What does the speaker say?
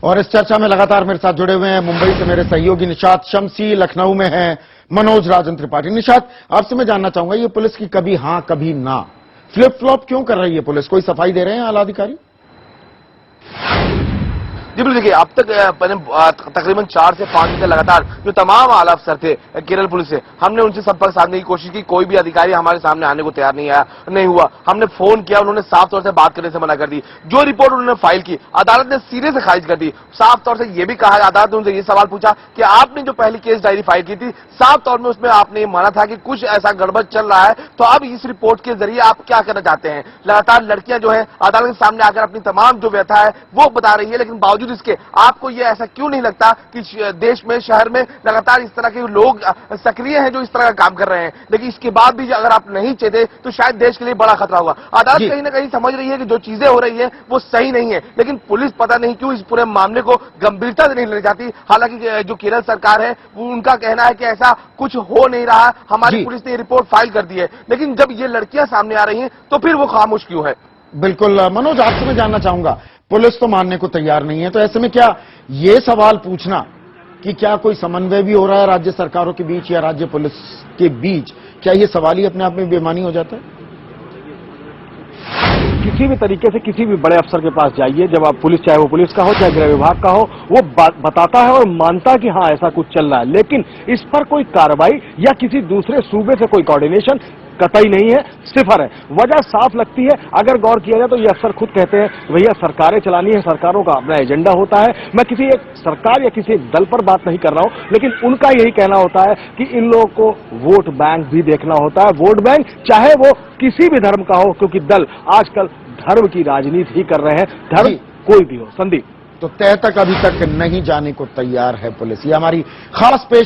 और इस चर्चा में लगातार मेरे साथ जुड़े हुए हैं मुंबई से मेरे सहयोगी निशात शम्सी, लखनऊ में हैं मनोज राजन त्रिपाठी। निशात, आपसे मैं जानना चाहूंगा, ये पुलिस की कभी हां कभी ना फ्लिप फ्लॉप क्यों कर रही है पुलिस? कोई सफाई दे रहे हैं आला अधिकारी? जी बिल्कुल, देखिए अब तक तकरीबन 4 से 5 घंटे लगातार जो तमाम आला अफसर थे केरल पुलिस से, हमने उनसे संपर्क साधने की कोशिश की। कोई भी अधिकारी हमारे सामने आने को तैयार नहीं हुआ। हमने फोन किया, उन्होंने साफ तौर से बात करने से मना कर दी। जो रिपोर्ट उन्होंने फाइल की, अदालत ने सिरे से खारिज कर दी। साफ तौर से यह भी कहा, अदालत ने उनसे ये सवाल पूछा कि आपने जो पहली केस डायरी फाइल की थी, साफ तौर में उसमें आपने ये माना था कि कुछ ऐसा गड़बड़ चल रहा है, तो अब इस रिपोर्ट के जरिए आप क्या करना चाहते हैं? लगातार लड़कियां जो है अदालत के सामने आकर अपनी तमाम जो व्यथा है वो बता रही है, लेकिन बावजूद इसके आपको ये ऐसा क्यों नहीं लगता कि देश में, शहर में लगातार इस तरह के लोग सक्रिय हैं जो इस तरह का काम कर रहे हैं? लेकिन इसके बाद भी अगर आप नहीं चाहते तो शायद देश के लिए बड़ा खतरा होगा। अदालत कहीं ना कहीं समझ रही है कि जो चीजें हो रही है वो सही नहीं है, लेकिन पुलिस पता नहीं क्यों इस पूरे मामले को गंभीरता से नहीं ले जाती। हालांकि जो केरल सरकार है उनका कहना है कि ऐसा कुछ हो नहीं रहा, हमारी पुलिस ने रिपोर्ट फाइल कर दी है। लेकिन जब ये लड़कियां सामने आ रही हैं तो फिर वो खामोश क्यों है? बिल्कुल मनोज, आपसे मैं जानना चाहूंगा, पुलिस तो मानने को तैयार नहीं है, तो ऐसे में क्या ये सवाल पूछना कि क्या कोई समन्वय भी हो रहा है राज्य सरकारों के बीच या राज्य पुलिस के बीच, क्या ये सवाल ही अपने आप में बेईमानी हो जाता है? किसी भी तरीके से किसी भी बड़े अफसर के पास जाइए, जब आप पुलिस, चाहे वो पुलिस का हो चाहे गृह विभाग का हो, वो बताता है और मानता है कि हाँ ऐसा कुछ चल रहा है, लेकिन इस पर कोई कार्रवाई या किसी दूसरे सूबे से कोई कोऑर्डिनेशन कतई नहीं है, सिफर है। वजह साफ लगती है। अगर गौर किया जाए तो ये अफसर खुद कहते हैं भैया सरकारें चलानी है, सरकारों का अपना एजेंडा होता है। मैं किसी एक सरकार या किसी एक दल पर बात नहीं कर रहा हूं, लेकिन उनका यही कहना होता है कि इन लोगों को वोट बैंक भी देखना होता है। वोट बैंक चाहे वो किसी भी धर्म का हो, क्योंकि दल आजकल धर्म की राजनीति ही कर रहे हैं, धर्म कोई भी हो। संदीप, तो तय तक अभी तक नहीं जाने को तैयार है पुलिस। ये हमारी खास पेश